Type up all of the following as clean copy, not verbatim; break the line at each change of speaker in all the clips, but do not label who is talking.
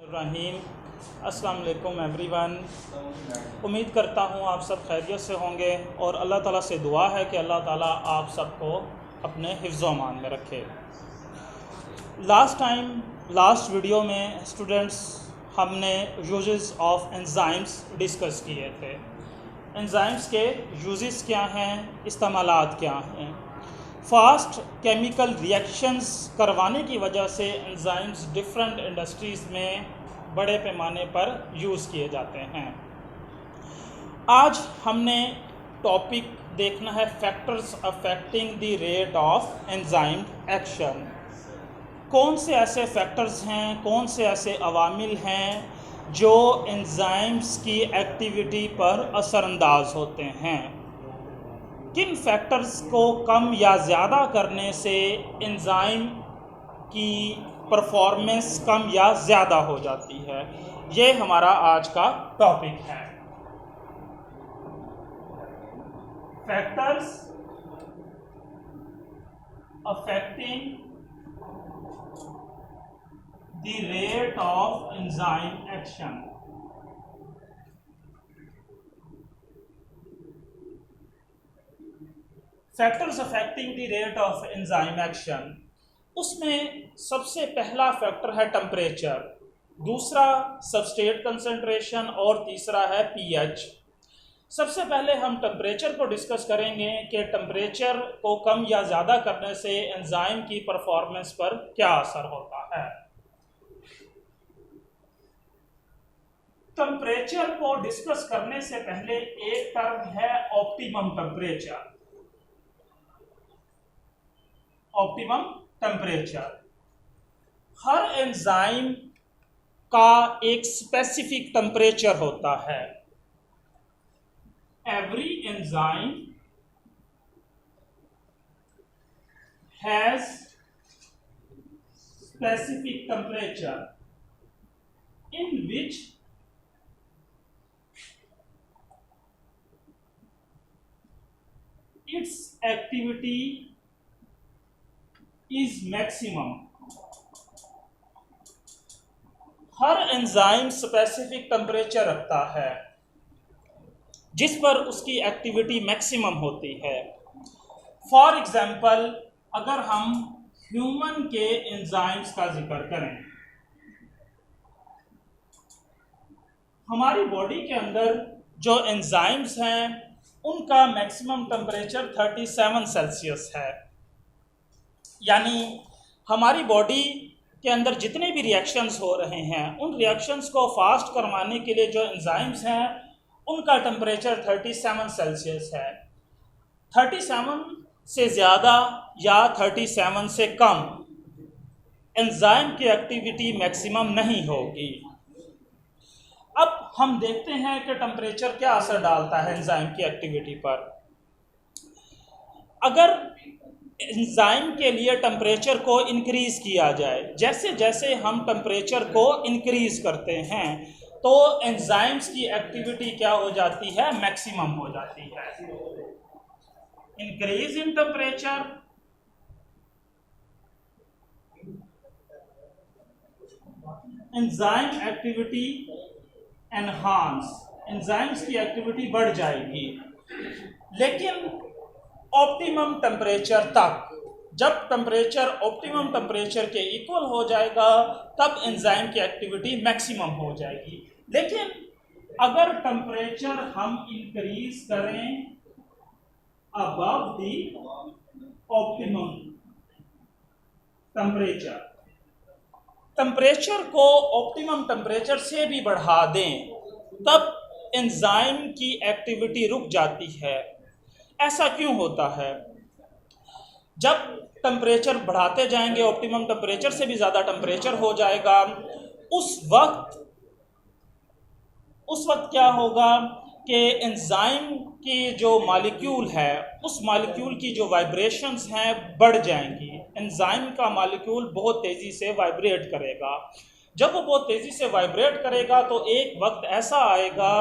रहीम अस्सलाम वालेकुम एवरीवन। उम्मीद करता हूँ आप सब खैरियत से होंगे और अल्लाह ताला से दुआ है कि अल्लाह ताला आप सबको अपने हिफ्ज़ अमान में रखे। लास्ट वीडियो में स्टूडेंट्स हमने यूजेस ऑफ एंजाइम्स डिस्कस किए थे। एंजाइम्स के यूजेस क्या हैं, इस्तेमालात क्या हैं। फास्ट केमिकल रिएक्शंस करवाने की वजह से एंजाइम्स डिफरेंट इंडस्ट्रीज़ में बड़े पैमाने पर यूज़ किए जाते हैं। आज हमने टॉपिक देखना है factors affecting the rate of enzyme action. कौन से ऐसे फैक्टर्स हैं, कौन से ऐसे अवामिल हैं जो एंजाइम्स की एक्टिविटी पर असरअंदाज होते हैं। किन फैक्टर्स को कम या ज़्यादा करने से एंजाइम की परफॉर्मेंस कम या ज़्यादा हो जाती है, ये हमारा आज का टॉपिक है। Factors affecting the rate of enzyme action. Factors affecting the rate of enzyme action, उसमें सबसे पहला फैक्टर है टेम्परेचर, दूसरा सबस्ट्रेट कंसंट्रेशन और तीसरा है पीएच। सबसे पहले हम टेम्परेचर को डिस्कस करेंगे कि टेम्परेचर को कम या ज़्यादा करने से एंजाइम की परफॉर्मेंस पर क्या असर होता है। टेम्परेचर को डिस्कस करने से पहले एक टर्म है ऑप्टिमम टेम्परेचर। ऑप्टिमम टेम्परेचर, हर एंजाइम का एक स्पेसिफिक टेम्परेचर होता है। Every enzyme has specific temperature in which its activity is maximum। Her enzyme specific temperature रखता है जिस पर उसकी एक्टिविटी मैक्सिमम होती है। फॉर एग्जाम्पल, अगर हम ह्यूमन के एंजाइम्स का जिक्र करें, हमारी बॉडी के अंदर जो एंजाइम्स हैं उनका मैक्सिमम टेम्परेचर 37 सेल्सियस है। यानी हमारी बॉडी के अंदर जितने भी रिएक्शंस हो रहे हैं उन रिएक्शंस को फास्ट करवाने के लिए जो एंजाइम्स हैं उनका टेम्परेचर 37 सेल्सियस है। 37 से ज़्यादा या 37 से कम एंजाइम की एक्टिविटी मैक्सिमम नहीं होगी। अब हम देखते हैं कि टेम्परेचर क्या असर डालता है एंजाइम की एक्टिविटी पर। अगर एंजाइम के लिए टेम्परेचर को इंक्रीज़ किया जाए, जैसे जैसे हम टेम्परेचर को इंक्रीज़ करते हैं तो एंजाइम्स की एक्टिविटी क्या हो जाती है, मैक्सिमम हो जाती है। Increase in temperature enzyme activity enhance, enzymes की एक्टिविटी बढ़ जाएगी, लेकिन ऑप्टिमम टेम्परेचर तक। जब टेम्परेचर ऑप्टिमम टेम्परेचर के इक्वल हो जाएगा तब एंजाइम की एक्टिविटी मैक्सिमम हो जाएगी। लेकिन अगर टेम्परेचर हम इंक्रीज करें above the optimum temperature, temperature को ऑप्टिमम टेम्परेचर से भी बढ़ा दें, तब एंजाइम की एक्टिविटी रुक जाती है। ऐसा क्यों होता है? जब टेम्परेचर बढ़ाते जाएंगे, ऑप्टिमम टेम्परेचर से भी ज़्यादा टेम्परेचर हो जाएगा, उस वक्त क्या होगा कि एंजाइम की जो मॉलिक्यूल है उस मॉलिक्यूल की जो वाइब्रेशंस हैं बढ़ जाएंगी। एंजाइम का मॉलिक्यूल बहुत तेज़ी से वाइब्रेट करेगा। जब वो बहुत तेज़ी से वाइब्रेट करेगा तो एक वक्त ऐसा आएगा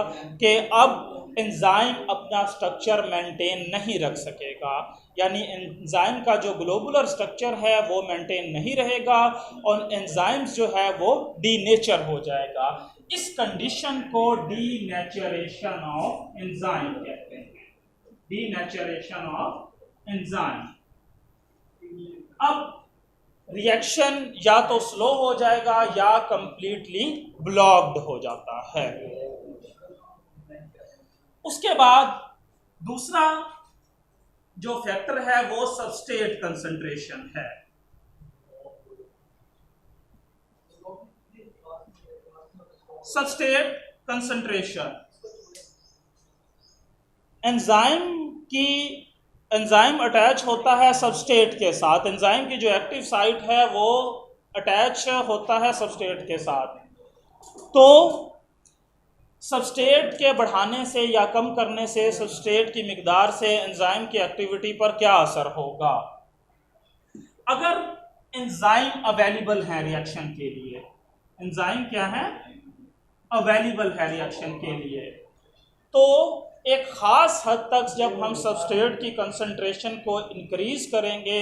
कि अब एंजाइम अपना स्ट्रक्चर मेंटेन नहीं रख सकेगा, यानी एंजाइम का जो ग्लोबुलर स्ट्रक्चर है वो मेंटेन नहीं रहेगा और एंजाइम्स जो है वो डीनेचर हो जाएगा। इस कंडीशन को डीनेचरेशन ऑफ एंजाइम कहते हैं, डीनेचरेशन ऑफ एंजाइम। अब रिएक्शन या तो स्लो हो जाएगा या कंप्लीटली ब्लॉक्ड हो जाता है। उसके बाद दूसरा जो फैक्टर है वो सबस्ट्रेट कंसंट्रेशन है। सबस्ट्रेट कंसंट्रेशन, एंजाइम अटैच होता है सबस्ट्रेट के साथ। एंजाइम की जो एक्टिव साइट है वो अटैच होता है सबस्ट्रेट के साथ। तो सबस्ट्रेट के बढ़ाने से या कम करने से सबस्ट्रेट की मिकदार से एंजाइम की एक्टिविटी पर क्या असर होगा? अगर एंजाइम अवेलेबल है रिएक्शन के लिए, एंजाइम क्या है? अवेलेबल है रिएक्शन के लिए, तो एक ख़ास हद तक जब हम सबस्ट्रेट की कंसंट्रेशन को इंक्रीज करेंगे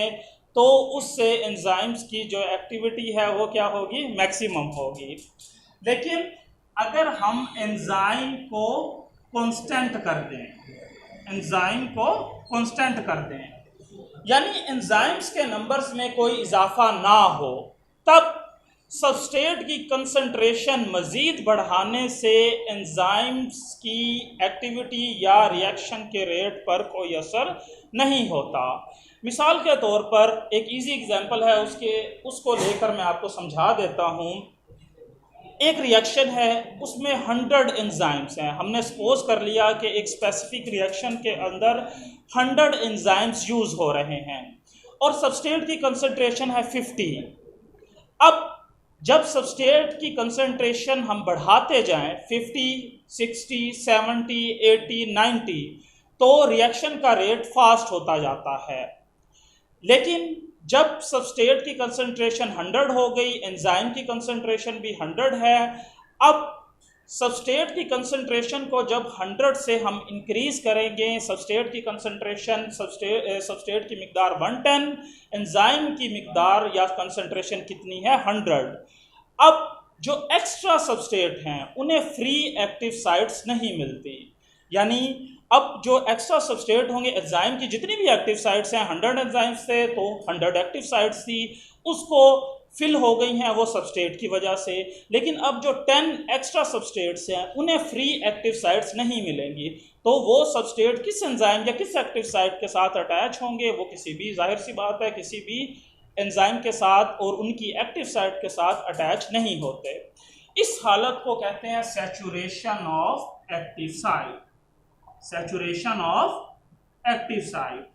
तो उससे एंजाइम्स की जो एक्टिविटी है वो क्या होगी? मैक्सिमम होगी। लेकिन अगर हम एंजाइम को कांस्टेंट कर दें, एंजाइम को कांस्टेंट कर दें, यानी एंजाइम्स के नंबर्स में कोई इजाफा ना हो, तब सबस्ट्रेट की कंसंट्रेशन मज़ीद बढ़ाने से एंजाइम्स की एक्टिविटी या रिएक्शन के रेट पर कोई असर नहीं होता। मिसाल के तौर पर एक इजी एग्जांपल है, उसको लेकर मैं आपको समझा देता हूँ। एक रिएक्शन है, उसमें 100 एंजाइम्स हैं। हमने सपोज कर लिया कि एक स्पेसिफिक रिएक्शन के अंदर 100 एंजाइम्स यूज़ हो रहे हैं और सबस्ट्रेट की कंसंट्रेशन है 50। अब जब सबस्ट्रेट की कंसंट्रेशन हम बढ़ाते जाएं 50, 60, 70, 80, 90, तो रिएक्शन का रेट फास्ट होता जाता है। लेकिन जब सबस्ट्रेट की कंसंट्रेशन 100 हो गई, एंजाइम की कंसंट्रेशन भी 100 है, अब सबस्ट्रेट की कंसंट्रेशन को जब 100 से हम इंक्रीज करेंगे, सबस्ट्रेट की कंसंट्रेशन, सबस्ट्रेट की मिकदार 110, एंजाइम की मिकदार या कंसंट्रेशन कितनी है? 100। अब जो एक्स्ट्रा सबस्ट्रेट हैं उन्हें फ्री एक्टिव साइट्स नहीं मिलती, यानी अब जो एक्स्ट्रा सबस्ट्रेट होंगे, एंजाइम की जितनी भी एक्टिव साइट्स हैं, 100 एंजाइम्स थे तो 100 एक्टिव साइट्स थी, उसको फिल हो गई हैं वो सबस्ट्रेट की वजह से। लेकिन अब जो 10 एक्स्ट्रा सबस्ट्रेट्स हैं उन्हें फ्री एक्टिव साइट्स नहीं मिलेंगी, तो वो सबस्ट्रेट किस एंजाइम या किस एक्टिव साइट के साथ अटैच होंगे? वो किसी भी, जाहिर सी बात है, किसी भी एंजाइम के साथ और उनकी एक्टिव साइट के साथ अटैच नहीं होते। इस हालत को कहते हैं saturation of active site, saturation of active site.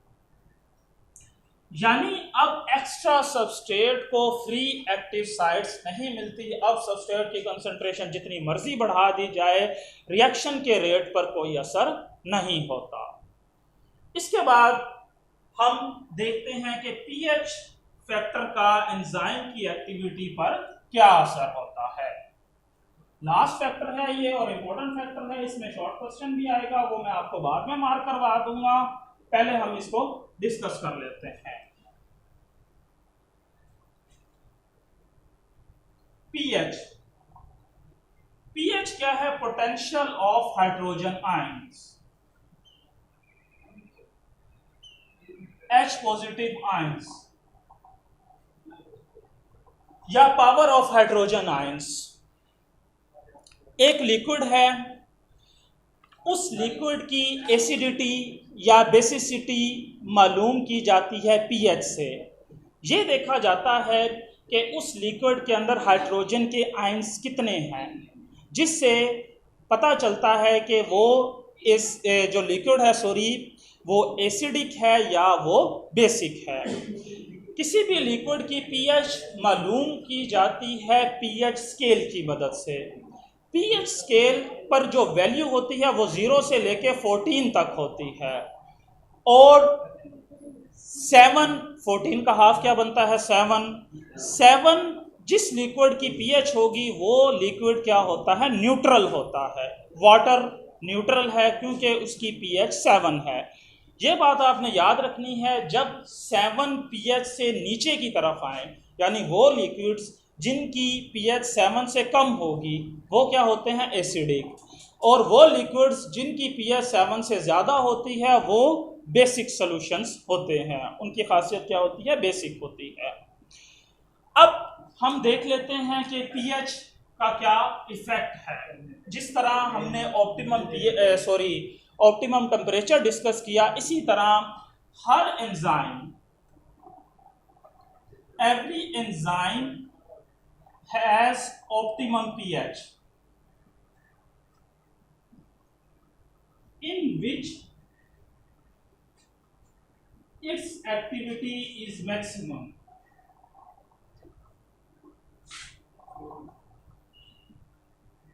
यानी अब एक्स्ट्रा सबस्ट्रेट को फ्री एक्टिव साइट्स नहीं मिलती। अब सबस्ट्रेट की कंसंट्रेशन जितनी मर्जी बढ़ा दी जाए, रिएक्शन के रेट पर कोई असर नहीं होता। इसके बाद हम देखते हैं कि पीएच फैक्टर का एंजाइम की एक्टिविटी पर क्या असर होता है। लास्ट फैक्टर है ये और इम्पोर्टेंट फैक्टर है, इसमें शॉर्ट क्वेश्चन भी आएगा, वो मैं आपको बाद में मार्क करवा दूंगा। पहले हम इसको डिस्कस कर लेते हैं। पीएच, पीएच क्या है? Potential of hydrogen ions, H positive ions या पावर ऑफ हाइड्रोजन आयंस। एक लिक्विड है, उस लिक्विड की एसिडिटी या बेसिसिटी मालूम की जाती है पीएच से। ये देखा जाता है कि उस लिक्विड के अंदर हाइड्रोजन के आयंस कितने हैं, जिससे पता चलता है कि वो जो लिक्विड है वो एसिडिक है या वो बेसिक है। किसी भी लिक्विड की पीएच मालूम की जाती है पीएच स्केल की मदद से। पीएच स्केल पर जो वैल्यू होती है वो 0 से लेके 14 तक होती है और 14 का हाफ क्या बनता है? 7 जिस लिक्विड की पीएच होगी वो लिक्विड क्या होता है? न्यूट्रल होता है, वाटर न्यूट्रल है क्योंकि उसकी pH 7 है। ये बात आपने याद रखनी है, जब 7 pH से नीचे की तरफ आए, यानी वो लिक्विड्स जिनकी pH 7 से कम होगी वो क्या होते हैं, एसिडिक, और वो लिक्विड्स जिनकी pH 7 से ज़्यादा होती है वो बेसिक सॉल्यूशंस होते हैं। उनकी खासियत क्या होती है, बेसिक होती है। अब हम देख लेते हैं कि pH का क्या इफेक्ट है। जिस तरह हमने ऑप्टिमम टेम्परेचर डिस्कस किया, इसी तरह हर enzyme, every enzyme has optimum pH in which its activity is maximum.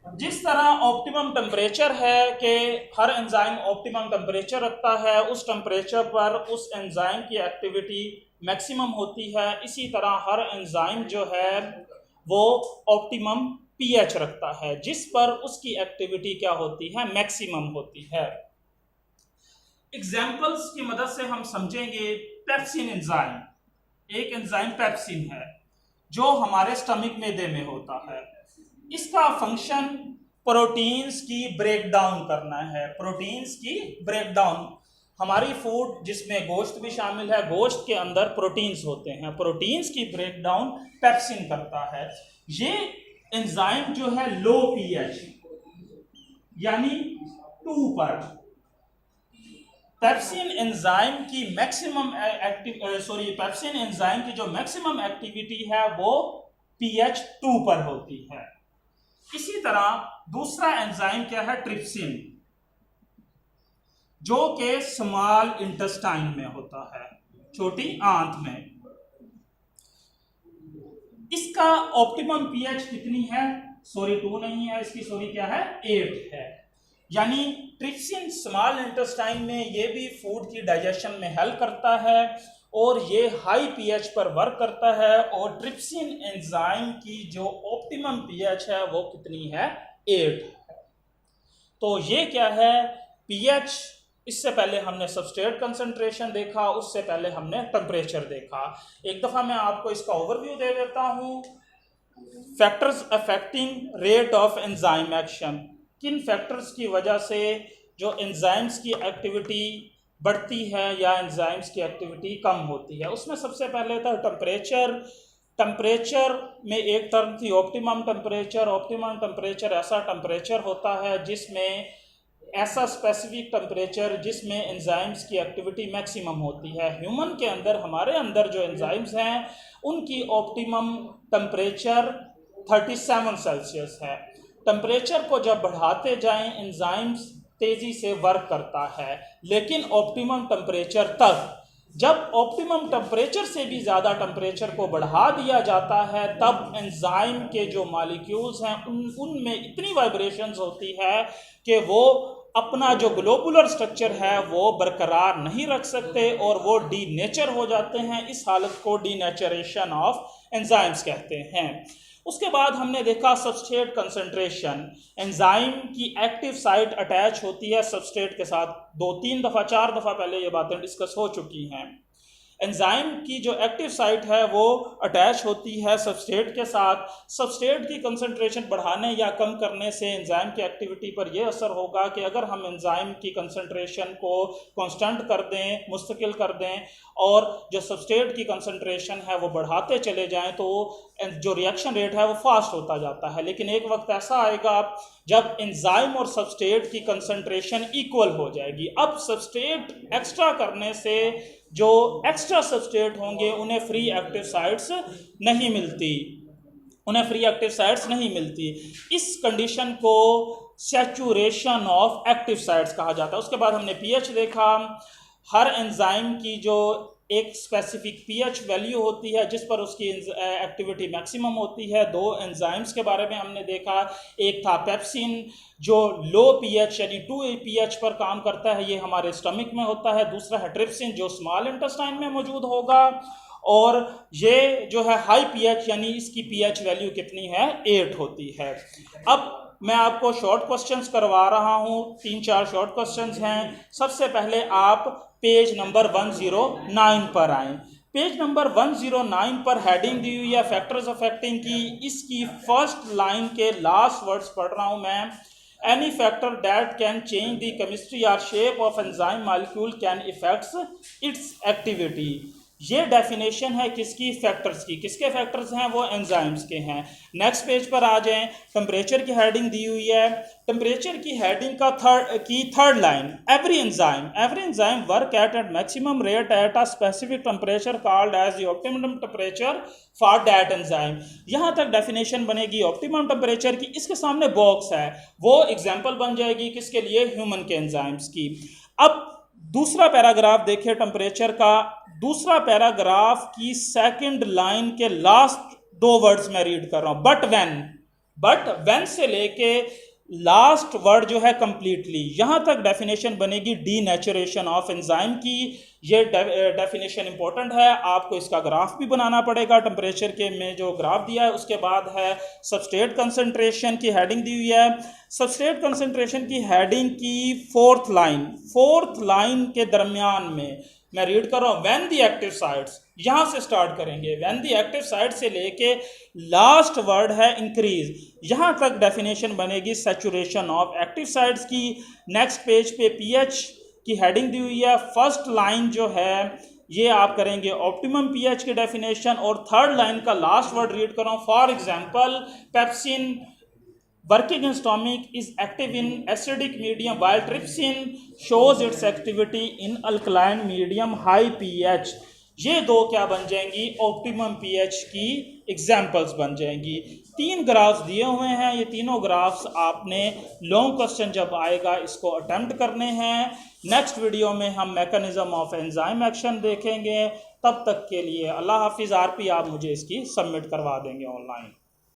जिस तरह ऑप्टिमम टेम्परेचर है कि हर एंजाइम ऑप्टिमम टेम्परेचर रखता है, उस टेम्परेचर पर उस एंजाइम की एक्टिविटी मैक्सिमम होती है, इसी तरह हर एंजाइम जो है वो ऑप्टिमम pH रखता है जिस पर उसकी एक्टिविटी क्या होती है, मैक्सिमम होती है। एग्जाम्पल्स की मदद से हम समझेंगे। पेप्सिन एंजाइम, एक एंजाइम पेप्सिन है जो हमारे स्टमक मैदे में होता है। इसका फंक्शन प्रोटीन्स की ब्रेकडाउन करना है। प्रोटीन्स की ब्रेकडाउन, हमारी फूड जिसमें गोश्त भी शामिल है, गोश्त के अंदर प्रोटीन्स होते हैं, प्रोटीन्स की ब्रेकडाउन पेप्सिन करता है। ये एंजाइम जो है लो pH यानी 2 पर, पेप्सिन एंजाइम की पेप्सिन एंजाइम की जो मैक्सिमम एक्टिविटी है वो pH 2 पर होती है। इसी तरह दूसरा एंजाइम क्या है, ट्रिप्सिन, जो कि स्मॉल इंटेस्टाइन में होता है, छोटी आंत में। इसका ऑप्टिमम pH कितनी है, 2 नहीं है, इसकी क्या है, 8 है। यानी ट्रिप्सिन स्मॉल इंटेस्टाइन में ये भी फूड की डाइजेशन में हेल्प करता है और ये हाई pH पर वर्क करता है। और ट्रिप्सिन एंजाइम की जो ऑप्टिमम pH है वो कितनी है, 8 है। तो ये क्या है, pH। इससे पहले हमने सबस्ट्रेट कंसंट्रेशन देखा, उससे पहले हमने टेम्परेचर देखा। एक दफ़ा मैं आपको इसका ओवरव्यू दे देता हूँ। Factors affecting rate of enzyme action, किन फैक्टर्स की वजह से जो एंजाइम्स की एक्टिविटी बढ़ती है या एंजाइम्स की एक्टिविटी कम होती है। उसमें सबसे पहले था टेम्परेचर। टेम्परेचर में एक टर्म थी ऑप्टिमम टेम्परेचर। ऑप्टिमम टेम्परेचर ऐसा टेम्परेचर होता है जिसमें, ऐसा स्पेसिफिक टेम्परेचर जिसमें एंजाइम्स की एक्टिविटी मैक्सिमम होती है। ह्यूमन के अंदर, हमारे अंदर जो एंजाइम्स हैं उनकी ऑप्टिमम टेम्परेचर 37 सेल्सियस है। टेम्परेचर को जब बढ़ाते जाएं एंजाइम्स तेज़ी से वर्क करता है, लेकिन ऑप्टिमम टेम्परेचर तक, जब ऑप्टिमम टेम्परेचर से भी ज़्यादा टेम्परेचर को बढ़ा दिया जाता है तब एंजाइम के जो मॉलिक्यूल्स हैं उनमें इतनी वाइब्रेशंस होती है कि वो अपना जो ग्लोबुलर स्ट्रक्चर है वो बरकरार नहीं रख सकते और वो डीनेचर हो जाते हैं। इस हालत को डीनेचरेशन ऑफ एंजाइम्स कहते हैं। उसके बाद हमने देखा सबस्ट्रेट कंसंट्रेशन। एंजाइम की एक्टिव साइट अटैच होती है सबस्ट्रेट के साथ। 2-3 दफ़ा 4 दफ़ा पहले ये बातें डिस्कस हो चुकी हैं। एंजाइम की जो एक्टिव साइट है वो अटैच होती है सबस्ट्रेट के साथ। सबस्ट्रेट की कंसंट्रेशन बढ़ाने या कम करने से एंजाइम की एक्टिविटी पर यह असर होगा कि अगर हम एंजाइम की कंसंट्रेशन को कांस्टेंट कर दें, मुस्तकिल कर दें, और जो सबस्ट्रेट की कंसंट्रेशन है वो बढ़ाते चले जाएं तो जो रिएक्शन रेट है वो फास्ट होता जाता है। लेकिन एक वक्त ऐसा आएगा जब एंजाइम और सबस्ट्रेट की कंसंट्रेशन इक्वल हो जाएगी। अब सबस्ट्रेट एक्स्ट्रा करने से जो एक्स्ट्रा सबस्ट्रेट होंगे उन्हें फ्री एक्टिव साइट्स नहीं मिलती, इस कंडीशन को सैचुरेशन ऑफ एक्टिव साइट्स कहा जाता है। उसके बाद हमने पीएच देखा। हर एंजाइम की जो एक स्पेसिफिक पीएच वैल्यू होती है जिस पर उसकी एक्टिविटी मैक्सिमम होती है। 2 एंजाइम्स के बारे में हमने देखा, एक था पेप्सिन जो लो पीएच यानी 2 pH पर काम करता है, ये हमारे स्टमक में होता है। दूसरा है ट्रिप्सिन जो स्मॉल इंटेस्टाइन में मौजूद होगा। और ये जो है हाई पीएच यानी इसकी पीएच वैल्यू कितनी है 8 होती है। अब मैं आपको शॉर्ट क्वेश्चंस करवा रहा हूँ, 3-4 शॉर्ट क्वेश्चंस हैं। सबसे पहले आप पेज नंबर 109 पर आएँ। पेज नंबर 109 पर हेडिंग दी हुई है फैक्टर्स अफेक्टिंग की। इसकी फर्स्ट लाइन के लास्ट वर्ड्स पढ़ रहा हूँ मैं। Any factor that can change the chemistry or shape of enzyme molecule can affect its activity। ये डेफिनेशन है किसकी? फैक्टर्स की। किसके फैक्टर्स हैं? वो एंजाइम्स के हैं। नेक्स्ट पेज पर आ जाएं। टेम्परेचर की हेडिंग दी हुई है। टेम्परेचर की हेडिंग का third line, every enzyme work at maximum rate at a specific temperature called as the optimum temperature for that enzyme. यहाँ तक डेफिनेशन बनेगी ऑप्टिमम टेम्परेचर की। इसके सामने बॉक्स है, वो एग्जाम्पल बन जाएगी किसके लिए? ह्यूमन के एंजाइम्स की। अब दूसरा पैराग्राफ देखिए टेम्परेचर का। दूसरा पैराग्राफ की सेकंड लाइन के लास्ट 2 वर्ड्स मैं रीड कर रहा हूं। बट व्हेन से लेके लास्ट वर्ड जो है कंप्लीटली, यहां तक डेफिनेशन बनेगी डीनेचुरेशन ऑफ एंजाइम की। ये डेफिनेशन इंपॉर्टेंट है, आपको इसका ग्राफ भी बनाना पड़ेगा। टेम्परेचर के में जो ग्राफ दिया है उसके बाद है सबस्ट्रेट कंसंट्रेशन की हेडिंग दी हुई है। सबस्ट्रेट कंसंट्रेशन की हेडिंग की फोर्थ लाइन के दरमियान में मैं रीड कर रहा हूं, व्हेन द एक्टिव साइट्स, यहां से स्टार्ट करेंगे। व्हेन द एक्टिव साइट से लेके लास्ट वर्ड है इंक्रीज, यहां तक डेफिनेशन बनेगी सैचुरेशन ऑफ एक्टिव साइट्स की। नेक्स्ट पेज पे पीएच की हेडिंग दी हुई है। फर्स्ट लाइन जो है ये आप करेंगे ऑप्टिमम पीएच की डेफिनेशन, और थर्ड लाइन का लास्ट वर्ड रीड कर रहा हूं। For example pepsin working in stomach is active in acidic medium while trypsin shows its activity in alkaline medium high pH। ये दो क्या बन जाएंगी? ऑप्टिमम पीएच की एग्जाम्पल्स बन जाएंगी। 3 ग्राफ्स दिए हुए हैं। ये तीनों ग्राफ्स आपने लॉन्ग क्वेश्चन जब आएगा इसको अटेम्प्ट करने हैं। नेक्स्ट वीडियो में हम मैकेनिज्म ऑफ एंजाइम एक्शन देखेंगे। तब तक के लिए अल्लाह हाफिज़। आरपी आप मुझे इसकी सबमिट करवा देंगे ऑनलाइन।